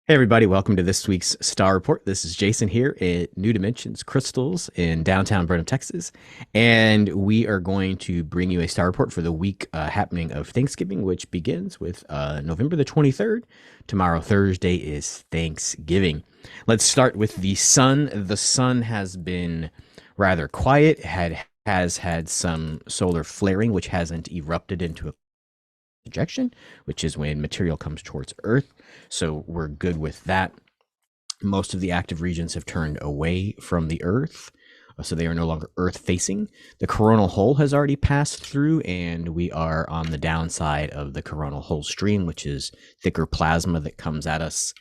Hey everybody, welcome to this week's Star Report. This is Jason here at New Dimensions Crystals in downtown Burnham, Texas. And we are going to bring you a Star Report for the week happening of Thanksgiving, which begins with November the 23rd. Tomorrow, Thursday, is Thanksgiving. Let's start with the sun. The sun has been rather quiet, has had some solar flaring, which hasn't erupted into a projection, which is when material comes towards Earth. So we're good with that. Most of the active regions have turned away from the Earth, so they are no longer Earth facing. The coronal hole has already passed through, and we are on the downside of the coronal hole stream, which is thicker plasma that comes at us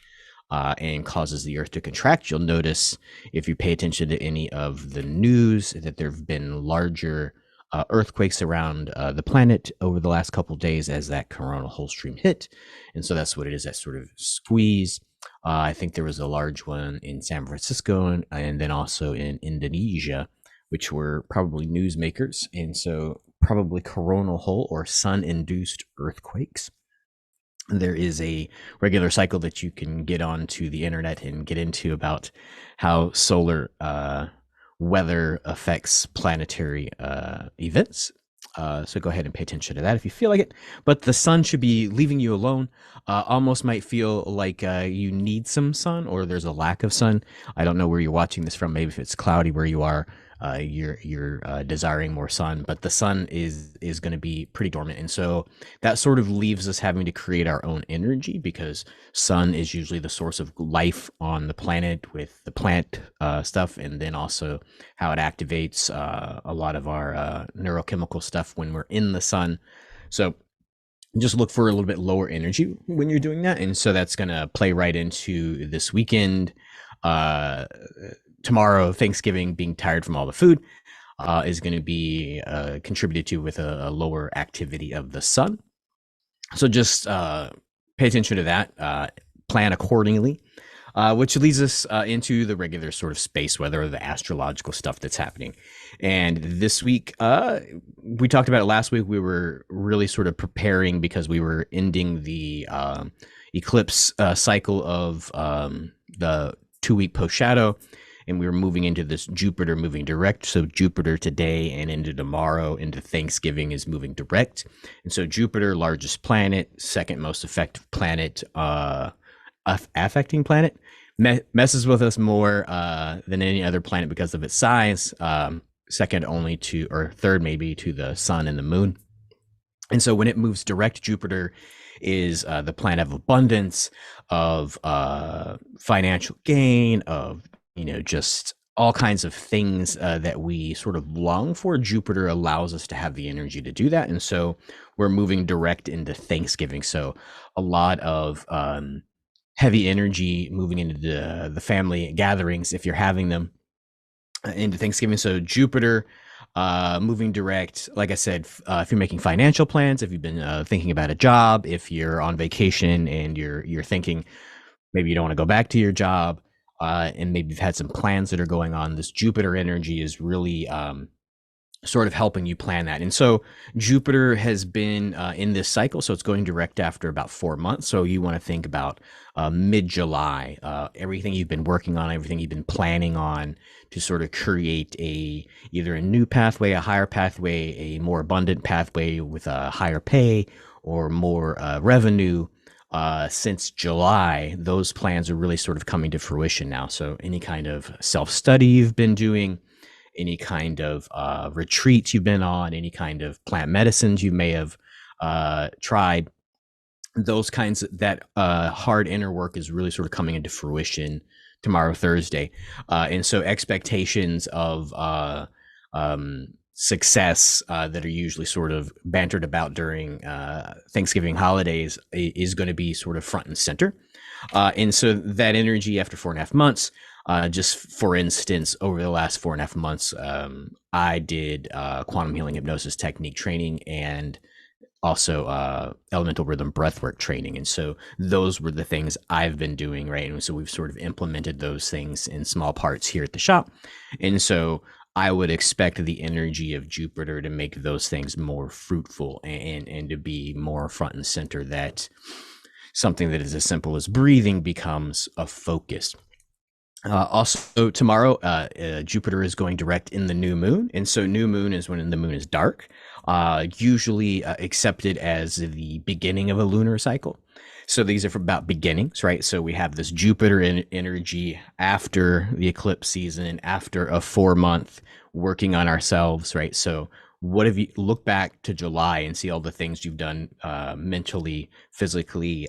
and causes the Earth to contract. You'll notice if you pay attention to any of the news that there have been larger earthquakes around the planet over the last couple of days as that coronal hole stream hit. And so that's what it is, that sort of squeeze. I think there was a large one in San Francisco and then also in Indonesia, which were probably newsmakers. And so probably coronal hole or sun-induced earthquakes. There is a regular cycle that you can get onto the internet and get into about how solar weather affects planetary events. So go ahead and pay attention to that if you feel like it. But the sun should be leaving you alone. Almost might feel like you need some sun or there's a lack of sun. I don't know where you're watching this from. Maybe if it's cloudy where you are, you're desiring more sun. But the sun is going to be pretty dormant, and so that sort of leaves us having to create our own energy because sun is usually the source of life on the planet with the plant stuff, and then also how it activates a lot of our neurochemical stuff when we're in the sun. So just look for a little bit lower energy when you're doing that. And so that's going to play right into this weekend. Tomorrow, Thanksgiving, being tired from all the food is going to be contributed to with a lower activity of the sun. So just pay attention to that, plan accordingly. Which leads us into the regular sort of space weather or the astrological stuff that's happening. And this week, we talked about it last week. We were really sort of preparing because we were ending the eclipse cycle of the 2-week post shadow. And we were moving into this Jupiter moving direct. So Jupiter today and into tomorrow, into Thanksgiving, is moving direct. And so Jupiter, largest planet, second most effective planet, affecting planet, messes with us more than any other planet because of its size, second only to, or third maybe, to the sun and the moon. And so when it moves direct, Jupiter is the planet of abundance, of financial gain, of just all kinds of things that we sort of long for. Jupiter allows us to have the energy to do that. And so we're moving direct into Thanksgiving. So a lot of heavy energy moving into the family gatherings, if you're having them, into Thanksgiving. So Jupiter moving direct, like I said, if you're making financial plans, if you've been thinking about a job, if you're on vacation and you're thinking maybe you don't want to go back to your job, and maybe you've had some plans that are going on, this Jupiter energy is really sort of helping you plan that. And so Jupiter has been in this cycle, so it's going direct after about 4 months. So you want to think about mid-July, everything you've been working on, everything you've been planning on to sort of create either a new pathway, a higher pathway, a more abundant pathway with a higher pay or more revenue. Since July, those plans are really sort of coming to fruition now. So any kind of self-study you've been doing, any kind of retreats you've been on, any kind of plant medicines you may have tried, those kinds of that hard inner work is really sort of coming into fruition tomorrow, Thursday. And so expectations of success that are usually sort of bantered about during Thanksgiving holidays is going to be sort of front and center. And so that energy after 4.5 months, just for instance, over the last 4.5 months, I did quantum healing hypnosis technique training and also elemental rhythm breathwork training. And so those were the things I've been doing, right? And so we've sort of implemented those things in small parts here at the shop. And so I would expect the energy of Jupiter to make those things more fruitful and to be more front and center, that something that is as simple as breathing becomes a focus. Also, tomorrow, Jupiter is going direct in the new moon. And so, new moon is when the moon is dark, usually accepted as the beginning of a lunar cycle. So, these are about beginnings, right? So, we have this Jupiter energy after the eclipse season, after a 4 month working on ourselves, right? So, what have you look back to July and see all the things you've done mentally, physically,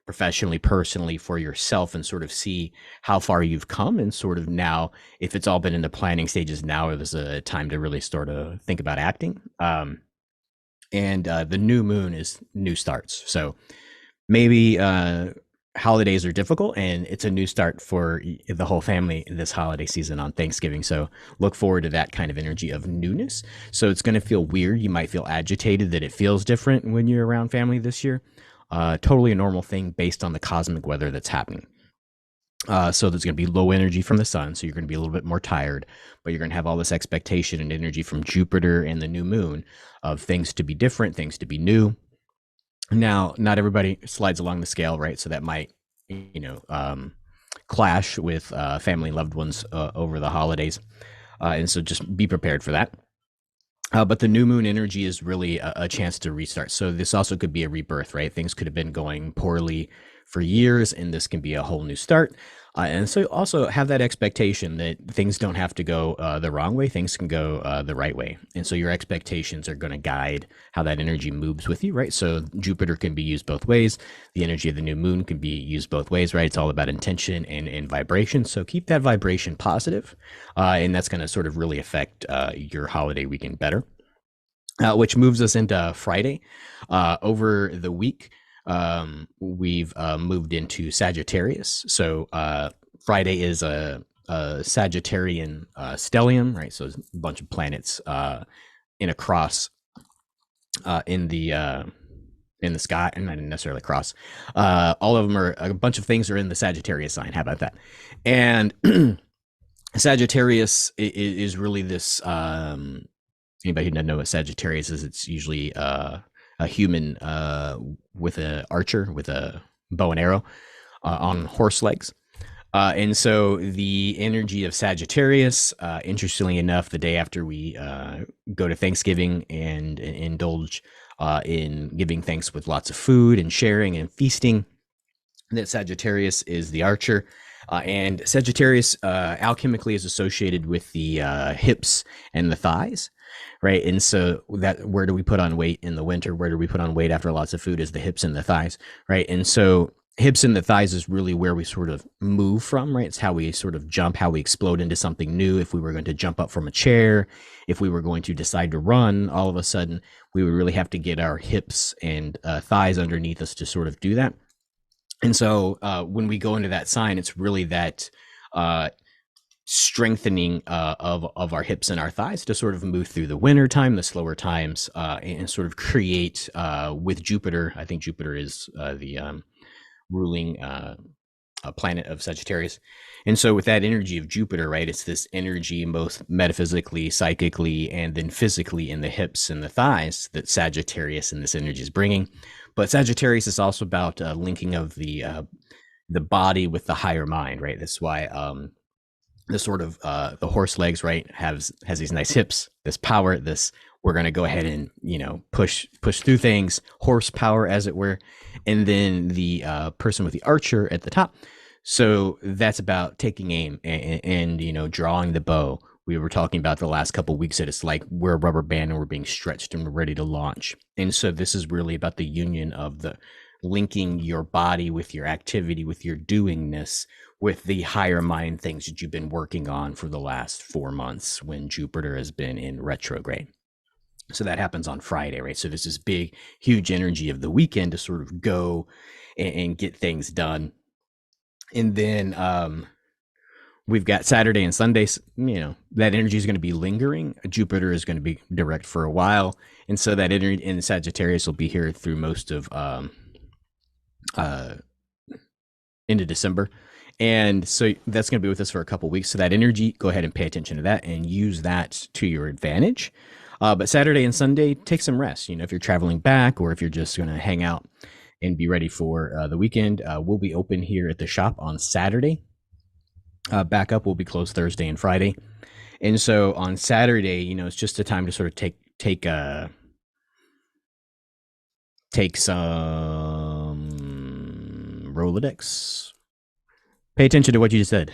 professionally, personally for yourself, and sort of see how far you've come, and sort of now, if it's all been in the planning stages, now there's a time to really start to think about acting. And the new moon is new starts. So maybe holidays are difficult, and it's a new start for the whole family this holiday season on Thanksgiving. So look forward to that kind of energy of newness. So it's going to feel weird. You might feel agitated that it feels different when you're around family this year. Totally a normal thing based on the cosmic weather that's happening. So there's going to be low energy from the sun, so you're going to be a little bit more tired, but you're going to have all this expectation and energy from Jupiter and the new moon of things to be different, things to be new. Now, not everybody slides along the scale, right? So that might, clash with family and loved ones over the holidays. And so just be prepared for that. But the new moon energy is really a chance to restart. So this also could be a rebirth, right? Things could have been going poorly for years, and this can be a whole new start. And so also have that expectation that things don't have to go the wrong way. Things can go the right way. And so your expectations are going to guide how that energy moves with you, right? So Jupiter can be used both ways. The energy of the new moon can be used both ways, right? It's all about intention and vibration. So keep that vibration positive, and that's going to sort of really affect your holiday weekend better. Which moves us into Friday. Over the week, we've moved into Sagittarius. So Friday is a Sagittarian stellium, right? So a bunch of planets in a cross in the sky, and not necessarily cross. All of them are, a bunch of things are in the Sagittarius sign. How about that? And Sagittarius is really this. Anybody who doesn't know what Sagittarius is, it's usually a human with an archer with a bow and arrow on horse legs. And so the energy of Sagittarius, interestingly enough, the day after we go to Thanksgiving and indulge in giving thanks with lots of food and sharing and feasting, that Sagittarius is the archer. And Sagittarius alchemically is associated with the hips and the thighs, right? And so that, where do we put on weight in the winter? Where do we put on weight after lots of food? Is the hips and the thighs, right? And so hips and the thighs is really where we sort of move from, right? It's how we sort of jump, how we explode into something new. If we were going to jump up from a chair, if we were going to decide to run, all of a sudden we would really have to get our hips and thighs underneath us to sort of do that. And so when we go into that sign, it's really that strengthening of our hips and our thighs to sort of move through the winter time, the slower times, and sort of create with Jupiter. I think Jupiter is the ruling planet of Sagittarius. And so with that energy of Jupiter, right, it's this energy both metaphysically, psychically, and then physically in the hips and the thighs that Sagittarius and this energy is bringing. But Sagittarius is also about linking of the body with the higher mind, right? That's why the sort of the horse legs, right, has these nice hips, this power, this, we're going to go ahead and push through things, horsepower as it were, and then the person with the archer at the top. So that's about taking aim and drawing the bow. We were talking about the last couple of weeks that it's like we're a rubber band and we're being stretched and we're ready to launch. And so this is really about the union of the linking your body with your activity, with your doingness, with the higher mind things that you've been working on for the last 4 months when Jupiter has been in retrograde. So that happens on Friday, right? So there's this big, huge energy of the weekend to sort of go and get things done. And then we've got Saturday and Sunday, that energy is going to be lingering. Jupiter is going to be direct for a while. And so that energy in Sagittarius will be here through most of into December. And so that's going to be with us for a couple of weeks. So that energy, go ahead and pay attention to that and use that to your advantage. But Saturday and Sunday, take some rest. If you're traveling back or if you're just going to hang out and be ready for the weekend. We'll be open here at the shop on Saturday. Backup will be closed Thursday and Friday. And so on Saturday, it's just a time to sort of take some Rolodex. Pay attention to what you just said.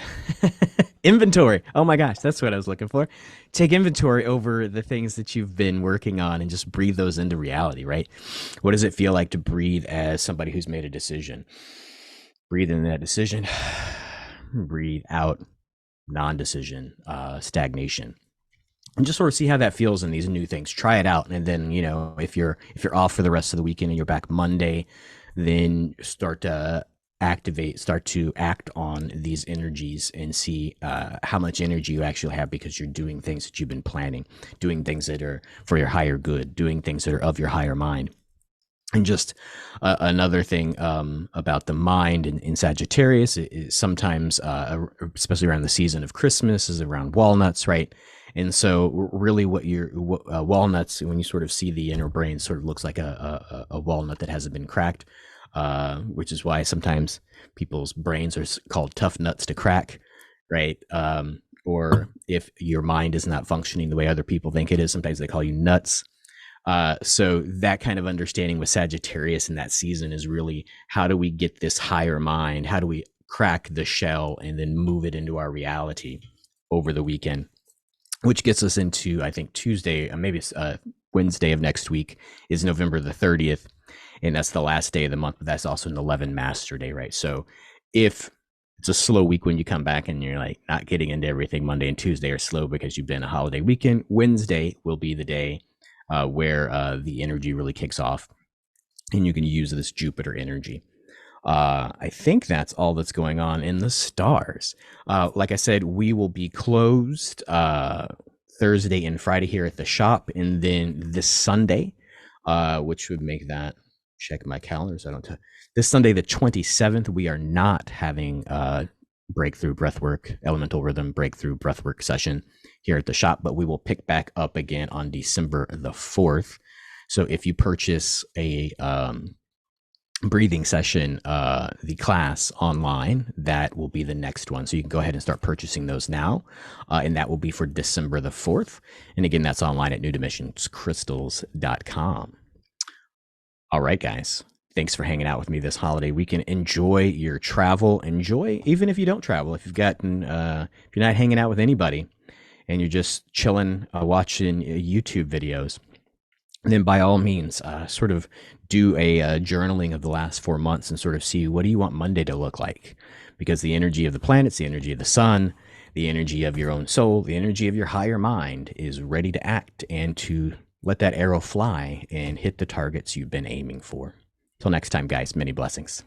Inventory. Oh my gosh, that's what I was looking for. Take inventory over the things that you've been working on and just breathe those into reality, right? What does it feel like to breathe as somebody who's made a decision? Breathe in that decision. Breathe out non-decision, stagnation. And just sort of see how that feels in these new things. Try it out, and then if you're off for the rest of the weekend and you're back Monday, then start to act on these energies and see how much energy you actually have, because you're doing things that you've been planning, doing things that are for your higher good, doing things that are of your higher mind. And just another thing about the mind in Sagittarius is sometimes, especially around the season of Christmas, is around walnuts, right? And so really walnuts, when you sort of see the inner brain, sort of looks like a walnut that hasn't been cracked, which is why sometimes people's brains are called tough nuts to crack, right? Or if your mind is not functioning the way other people think it is, sometimes they call you nuts. So that kind of understanding with Sagittarius in that season is really, how do we get this higher mind? How do we crack the shell and then move it into our reality over the weekend? Which gets us into, I think, Tuesday, maybe Wednesday of next week is November the 30th. And that's the last day of the month, but that's also an 11 Master Day, right? So if it's a slow week when you come back and you're like not getting into everything, Monday and Tuesday are slow because you've been a holiday weekend, Wednesday will be the day where the energy really kicks off, and you can use this Jupiter energy. I think that's all that's going on in the stars. Like I said, we will be closed Thursday and Friday here at the shop, and then this Sunday, which would make that, check my calendar so I don't this Sunday the 27th, we are not having breakthrough breathwork, elemental rhythm breakthrough breathwork session here at the shop, but we will pick back up again on December the 4th. So if you purchase a breathing session, the class online, that will be the next one. So you can go ahead and start purchasing those now. And that will be for December the 4th. And again, that's online at newdimensionscrystals.com. All right, guys. Thanks for hanging out with me this holiday weekend. Enjoy your travel. Enjoy, even if you don't travel, if you're not hanging out with anybody and you're just chilling, watching YouTube videos, then by all means, sort of do a journaling of the last 4 months and sort of see, what do you want Monday to look like? Because the energy of the planets, the energy of the sun, the energy of your own soul, the energy of your higher mind is ready to act and to let that arrow fly and hit the targets you've been aiming for. Till next time, guys, many blessings.